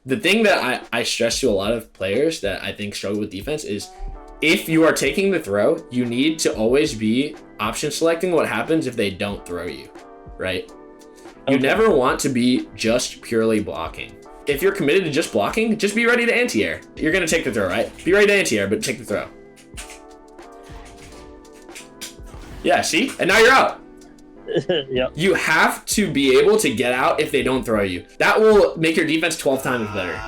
The thing that I stress to a lot of players that I think struggle with defense is if you are taking the throw, you need to always be option selecting what happens if they don't throw you, right? You never want to be just purely blocking. If you're committed to just blocking, just be ready to anti-air. You're going to take the throw, right? Be ready to anti-air, but take the throw. Yeah, see? And now you're out. Yep. You have to be able to get out if they don't throw you. That will make your defense 12 times better.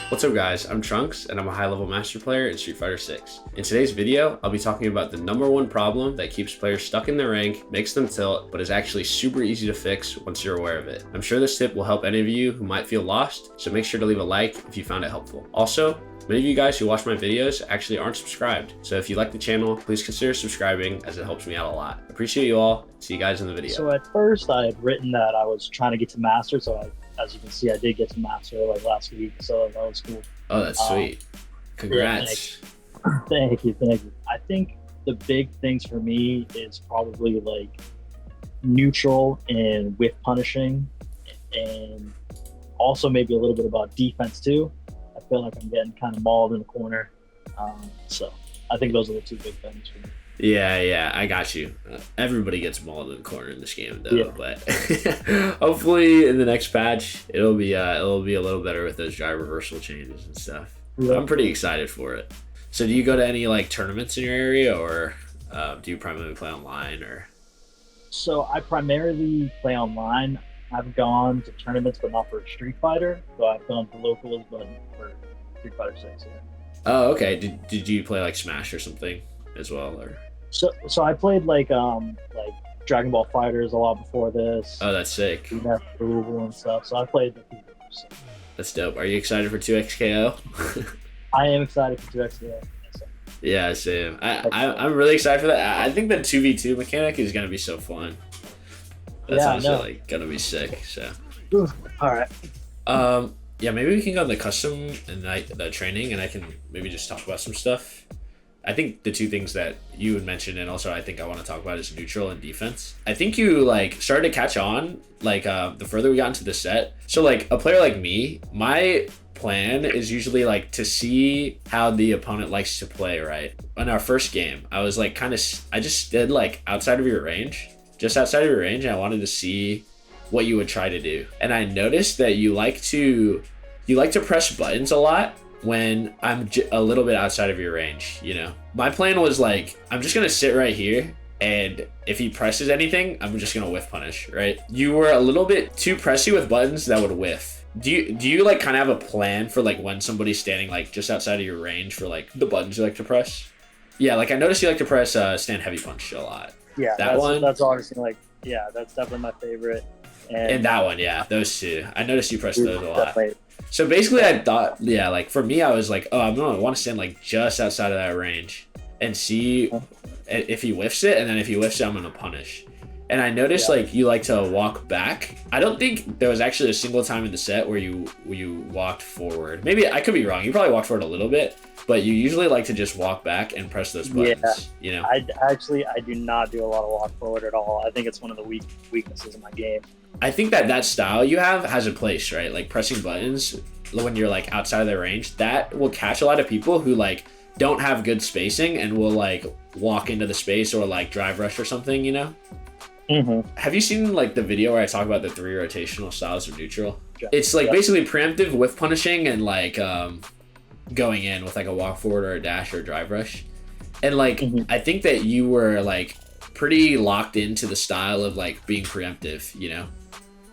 What's up guys, I'm Trunks and I'm a high level master player in Street Fighter 6. In today's video, I'll be talking about the #1 problem that keeps players stuck in their rank, makes them tilt, but is actually super easy to fix once you're aware of it. I'm sure this tip will help any of you who might feel lost, so make sure to leave a like if you found it helpful. Also, many of you guys who watch my videos actually aren't subscribed, so if you like the channel, please consider subscribing as it helps me out a lot. Appreciate you all. See you guys in the video. So at first I had written that I was trying to get to master, so as you can see, I did get to master like last week, so that was cool. Oh, that's sweet. Congrats. Yeah, thank you. I think the big things for me is probably like neutral and whiff punishing, and also maybe a little bit about defense too. I feel like I'm getting kind of mauled in the corner. So I think those are the two big things for me. Yeah, I got you. Everybody gets mauled in the corner in this game, though. Yeah. But hopefully, in the next patch, it'll be a little better with those drive reversal changes and stuff. Yeah. I'm pretty excited for it. So, do you go to any like tournaments in your area, or do you primarily play online? Or so I primarily play online. I've gone to tournaments, but not for Street Fighter. So I've gone to locals, but for Street Fighter 6. Yeah. Oh, okay. Did you play like Smash or something as well, or? So I played like Dragon Ball Fighters a lot before this. Oh, that's sick. And stuff. So I played the few games. That's dope. Are you excited for 2XKO? I am excited for 2XKO. Yeah, same. I'm really excited for that. I think the 2v2 mechanic is gonna be so fun. That's honestly like gonna be sick. So. All right. Yeah, maybe we can go on the custom and the training, and I can maybe just talk about some stuff. I think the two things that you had mentioned, and also I think I want to talk about, is neutral and defense. I think you like started to catch on like the further we got into the set. So like a player like me, my plan is usually like to see how the opponent likes to play, right? In our first game, I was like I just stood like outside of your range, just outside of your range, and I wanted to see what you would try to do. And I noticed that you like to press buttons a lot when I'm a little bit outside of your range, you know? My plan was like, I'm just gonna sit right here, and if he presses anything, I'm just gonna whiff punish, right? You were a little bit too pressy with buttons that would whiff. Do you like kind of have a plan for like when somebody's standing like just outside of your range for like the buttons you like to press? Yeah, like I noticed you like to press stand heavy punch a lot. Yeah, that's obviously like, yeah, that's definitely my favorite. And that one, yeah, those two. I noticed you press those a lot. Definitely. So basically, I thought, yeah, like for me, I was like, oh, I want to stand like just outside of that range and see if he whiffs it, and then if he whiffs it, I'm gonna punish. And I noticed like you like to walk back. I don't think there was actually a single time in the set where you walked forward. Maybe I could be wrong. You probably walked forward a little bit, but you usually like to just walk back and press those buttons. Yeah. You know, I do not do a lot of walk forward at all. I think it's one of the weaknesses in my game. I think that style you have has a place, right? Like pressing buttons when you're like outside of their range, that will catch a lot of people who like don't have good spacing and will like walk into the space or like drive rush or something, you know? Mm-hmm. Have you seen like the video where I talk about the 3 rotational styles of neutral? Yeah. It's like basically preemptive whiff punishing and like going in with like a walk forward or a dash or a drive rush. And like I think that you were like pretty locked into the style of like being preemptive, you know?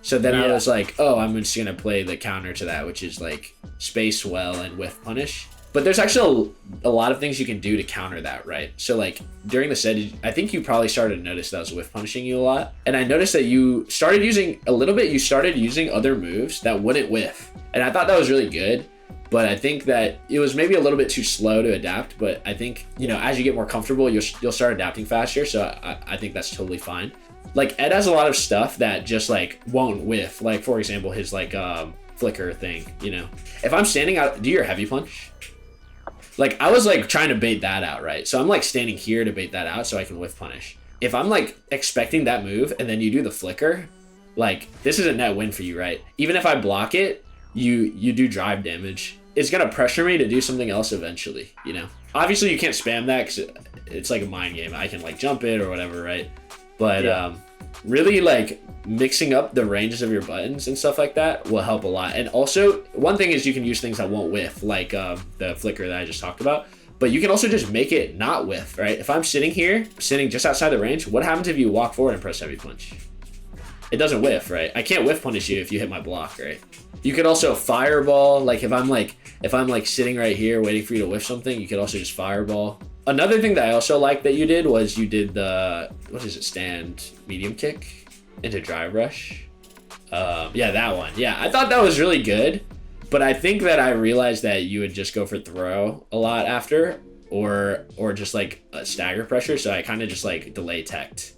So then I was like, oh, I'm just gonna play the counter to that, which is like space well and whiff punish. But there's actually a lot of things you can do to counter that, right? So like during the set, I think you probably started to notice that I was whiff punishing you a lot. And I noticed that you started using other moves that wouldn't whiff. And I thought that was really good. But I think that it was maybe a little bit too slow to adapt. But I think, you know, as you get more comfortable, you'll start adapting faster. So I think that's totally fine. Like Ed has a lot of stuff that just like won't whiff. Like for example, his like flicker thing, you know. If I'm standing out, do your heavy punch? Like I was like trying to bait that out, right? So I'm like standing here to bait that out so I can whiff punish. If I'm like expecting that move and then you do the flicker, like this is a net win for you, right? Even if I block it, you do drive damage, it's gonna pressure me to do something else eventually, you know? Obviously you can't spam that because it's like a mind game. I can like jump it or whatever, right? But really like mixing up the ranges of your buttons and stuff like that will help a lot. And also one thing is you can use things that won't whiff, like the flicker that I just talked about. But you can also just make it not whiff, right? If I'm sitting here, sitting just outside the range, what happens if you walk forward and press heavy punch? It doesn't whiff, right? I can't whiff punish you if you hit my block, right? You could also fireball, like if I'm like sitting right here waiting for you to whiff something, you could also just fireball. Another thing that I also liked that you did was you did the, what is it, stand medium kick into drive rush. Yeah, that one. Yeah, I thought that was really good, but I think that I realized that you would just go for throw a lot after, or just like a stagger pressure, so I kind of just like delay teched.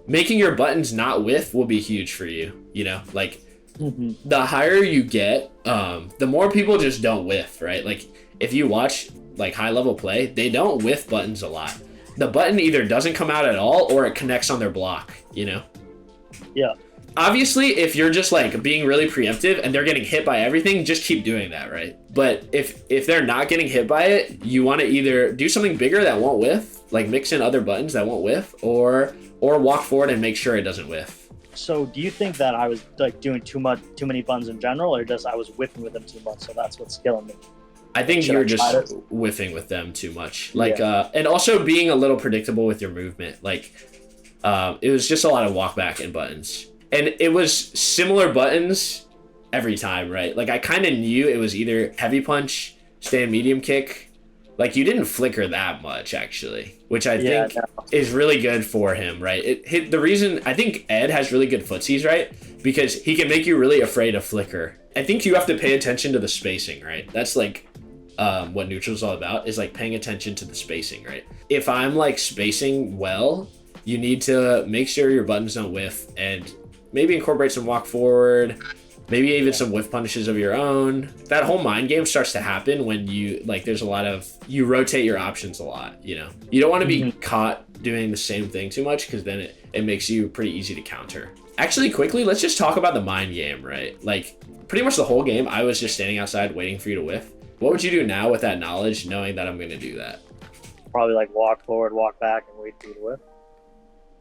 Making your buttons not whiff will be huge for you, you know, like the higher you get, the more people just don't whiff, right? Like if you watch like high level play, they don't whiff buttons a lot. The button either doesn't come out at all or it connects on their block, you know? Yeah. Obviously, if you're just like being really preemptive and they're getting hit by everything, just keep doing that, right? But if they're not getting hit by it, you want to either do something bigger that won't whiff, like mix in other buttons that won't whiff, or walk forward and make sure it doesn't whiff. So do you think that I was like doing too many buttons in general, or just I was whiffing with them too much, so that's what's killing me? I think you're just whiffing with them too much. Like, and also being a little predictable with your movement. Like, it was just a lot of walk back and buttons. And it was similar buttons every time, right? Like, I kind of knew it was either heavy punch, stand medium kick. Like, you didn't flicker that much, actually, which I think is really good for him, right? The reason, I think Ed has really good footsies, right? Because he can make you really afraid of flicker. I think you have to pay attention to the spacing, right? That's like what neutral is all about, is like paying attention to the spacing, right? If I'm like spacing well, you need to make sure your buttons don't whiff and maybe incorporate some walk forward, maybe even some whiff punishes of your own. That whole mind game starts to happen when you like there's a lot of, you rotate your options a lot, you know? You don't want to be caught doing the same thing too much, because then it makes you pretty easy to counter. Actually, quickly, let's just talk about the mind game, right? Like pretty much the whole game I was just standing outside waiting for you to whiff. What would you do now with that knowledge, knowing that I'm going to do that? Probably like walk forward, walk back, and wait for you to whiff.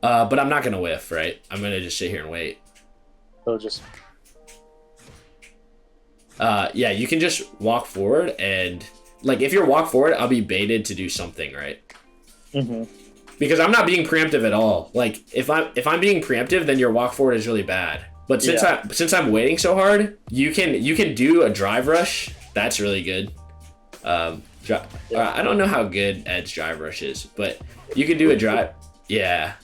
But I'm not going to whiff, right? I'm going to just sit here and wait. So just... yeah, you can just walk forward, and like if you're walk forward, I'll be baited to do something, right? Because I'm not being preemptive at all. Like if I'm being preemptive, then your walk forward is really bad. But since I'm waiting so hard, you can do a drive rush. That's really good. I don't know how good Ed's drive rush is, but you can do a drive. Yeah.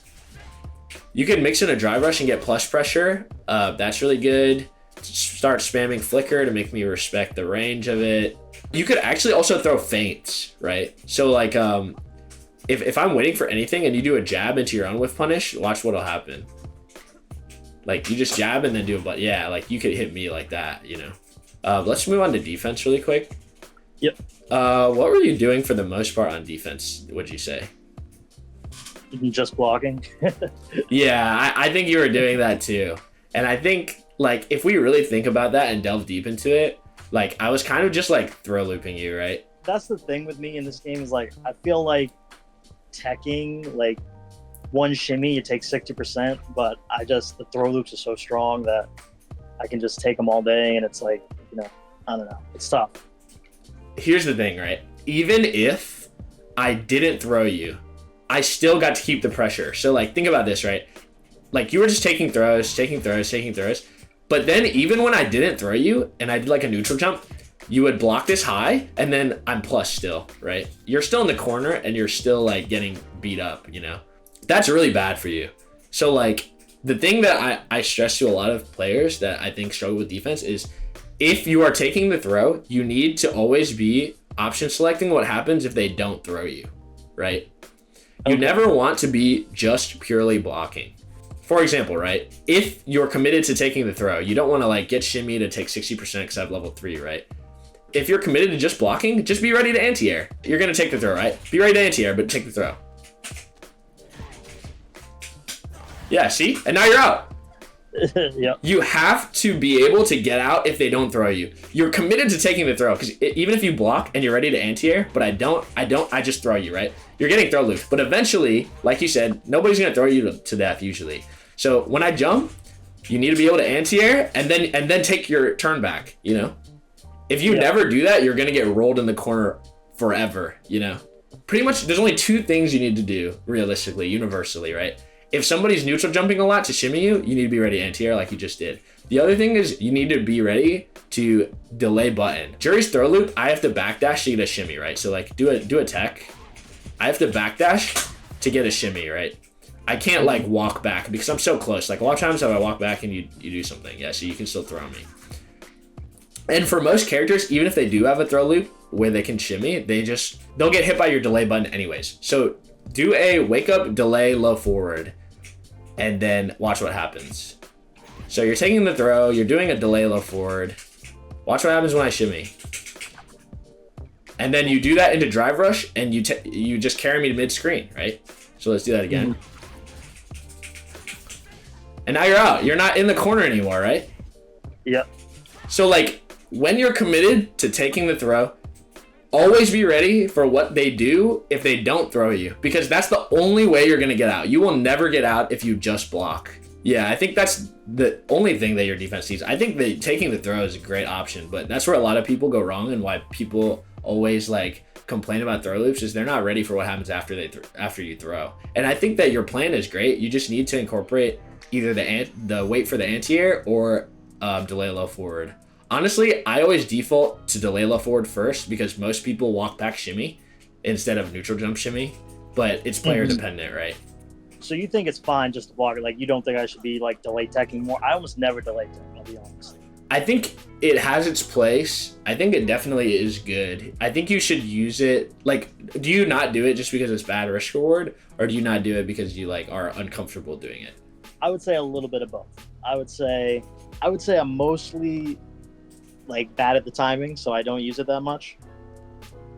You can mix in a drive rush and get plus pressure. That's really good. Start spamming flicker to make me respect the range of it. You could actually also throw feints, right? So like if I'm waiting for anything and you do a jab into your own whiff punish, watch what'll happen. Like you just jab and then do a but yeah, like you could hit me like that, you know. Let's move on to defense really quick. Yep. What were you doing for the most part on defense, would you say? Just blocking. Yeah, I think you were doing that too. And I think like if we really think about that and delve deep into it, like I was kind of just like throw looping you, right? That's the thing with me in this game is like I feel like teching, like one shimmy you take 60%, but the throw loops are so strong that I can just take them all day, and it's like, you know, I don't know, it's tough. Here's the thing, right? Even if I didn't throw you, I still got to keep the pressure. So like think about this, right? Like you were just taking throws, but then even when I didn't throw you and I did like a neutral jump, you would block this high and then I'm plus still, right? You're still in the corner and you're still like getting beat up, you know? That's really bad for you. So like the thing that I stress to a lot of players that I think struggle with defense is if you are taking the throw, you need to always be option selecting what happens if they don't throw you, right? You never want to be just purely blocking. For example, right? If you're committed to taking the throw, you don't want to like get shimmy to take 60% because I have level 3, right? If you're committed to just blocking, just be ready to anti-air. You're going to take the throw, right? Be ready to anti-air, but take the throw. Yeah, see? And now you're out. Yep. You have to be able to get out if they don't throw you. You're committed to taking the throw, because even if you block and you're ready to anti-air, but I just throw you, right? You're getting throw looped. But eventually, like you said, nobody's going to throw you to death usually. So when I jump, you need to be able to anti-air and then take your turn back, you know? If you never do that, you're going to get rolled in the corner forever, you know? Pretty much, there's only two things you need to do, realistically, universally, right? If somebody's neutral jumping a lot to shimmy you, you need to be ready to anti-air like you just did. The other thing is you need to be ready to delay button. Jury's throw loop, I have to backdash to get a shimmy, right? So like do a tech. I have to backdash to get a shimmy, right? I can't like walk back because I'm so close. Like a lot of times if I walk back and you do something, yeah, so you can still throw me. And for most characters, even if they do have a throw loop where they can shimmy, they'll get hit by your delay button anyways. So do a wake up, delay, low forward, and then watch what happens. So you're taking the throw, you're doing a delay, low forward. Watch what happens when I shimmy. And then you do that into drive rush, and you just carry me to mid screen, right? So let's do that again. And now you're out. You're not in the corner anymore, right? Yep. So like when you're committed to taking the throw, always be ready for what they do if they don't throw you, because that's the only way you're going to get out. You will never get out if you just block. Yeah, I think that's the only thing that your defense needs. I think that taking the throw is a great option, but that's where a lot of people go wrong, and why people always like complain about throw loops is they're not ready for what happens after you throw. And I think that your plan is great. You just need to incorporate either the wait for the anti-air or delay low forward. Honestly, I always default to delay low forward first because most people walk back shimmy instead of neutral jump shimmy, but it's player dependent, right? So you think it's fine just to block it? Like you don't think I should be like delay teching more? I almost never delay tech, I'll be honest. I think it has its place. I think it definitely is good. I think you should use it. Like, do you not do it just because it's bad risk reward, or do you not do it because you like are uncomfortable doing it? I would say a little bit of both. I would say I'm mostly like bad at the timing, so I don't use it that much.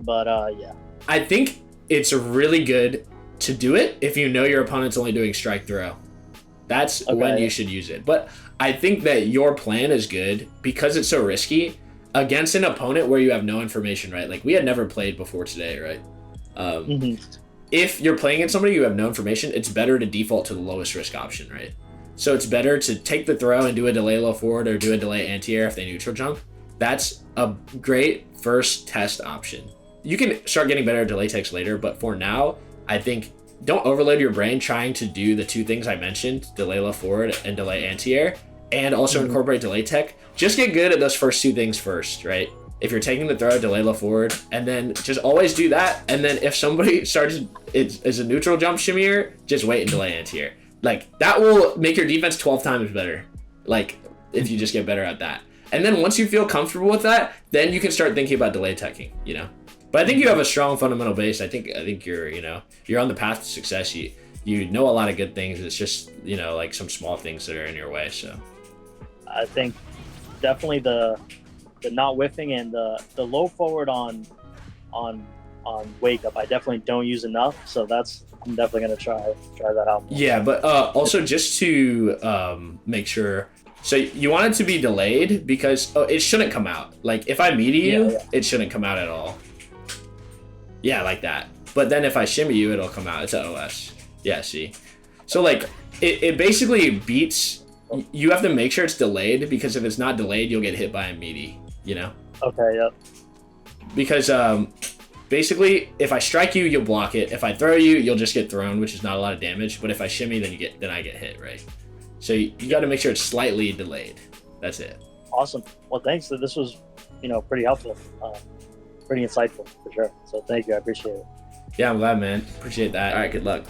But yeah. I think it's really good to do it if you know your opponent's only doing strike throw. That's when you should use it. But I think that your plan is good because it's so risky against an opponent where you have no information, right? Like we had never played before today, right? If you're playing against somebody you have no information, it's better to default to the lowest risk option, right? So it's better to take the throw and do a delay low forward or do a delay anti-air if they neutral jump. That's a great first test option. You can start getting better at delay techs later, but for now, I think don't overload your brain trying to do the two things I mentioned, delay low forward and delay anti-air, and also incorporate delay tech. Just get good at those first two things first, right? If you're taking the throw, delay low forward, and then just always do that. And then if somebody starts is a neutral jump shimmier, just wait and delay anti-air. Like that will make your defense 12 times better. Like if you just get better at that. And then once you feel comfortable with that, then you can start thinking about delay teching, you know? But I think you have a strong fundamental base. I think you're, you're on the path to success. You know a lot of good things. It's just, like some small things that are in your way. So I think definitely the not whiffing and the low forward on wake up, I definitely don't use enough. So I'm definitely gonna try that out more. Yeah, but also just to make sure. So you want it to be delayed because it shouldn't come out. Like if I meet you, it shouldn't come out at all. Yeah, like that. But then if I shimmy you, it'll come out. It's an OS. Yeah, see? So like it basically beats, you have to make sure it's delayed because if it's not delayed, you'll get hit by a meaty, Okay, yep. Because basically if I strike you, you'll block it. If I throw you, you'll just get thrown, which is not a lot of damage. But if I shimmy, then I get hit, right? So you got to make sure it's slightly delayed. That's it. Awesome. Well, thanks. This was, pretty helpful. Pretty insightful for sure. So thank you. I appreciate it. Yeah, I'm glad, man. Appreciate that. All right, good luck.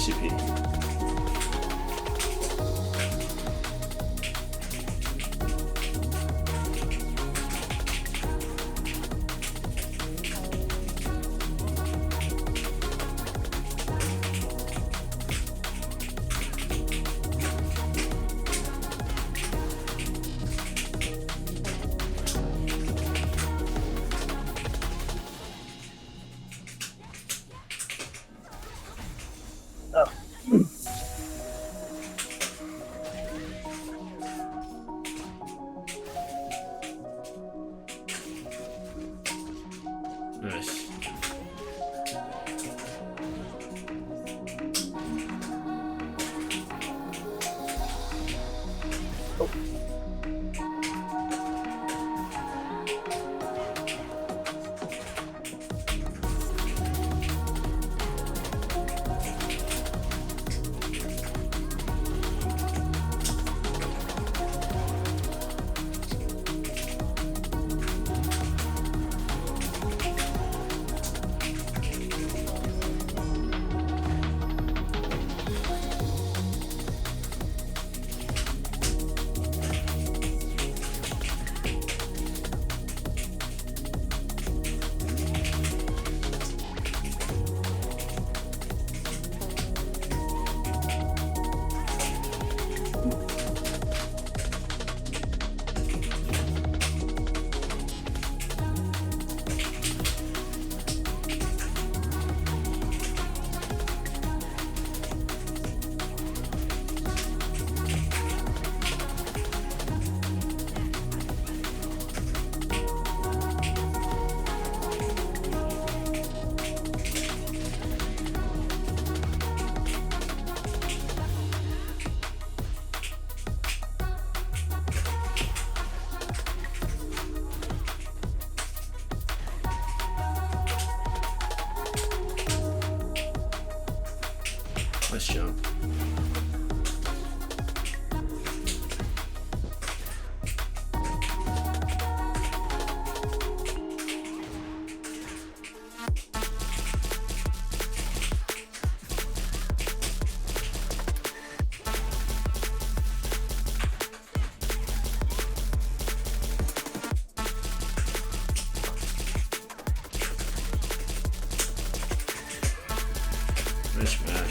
SCP. Nice. Nice jump. Nice match.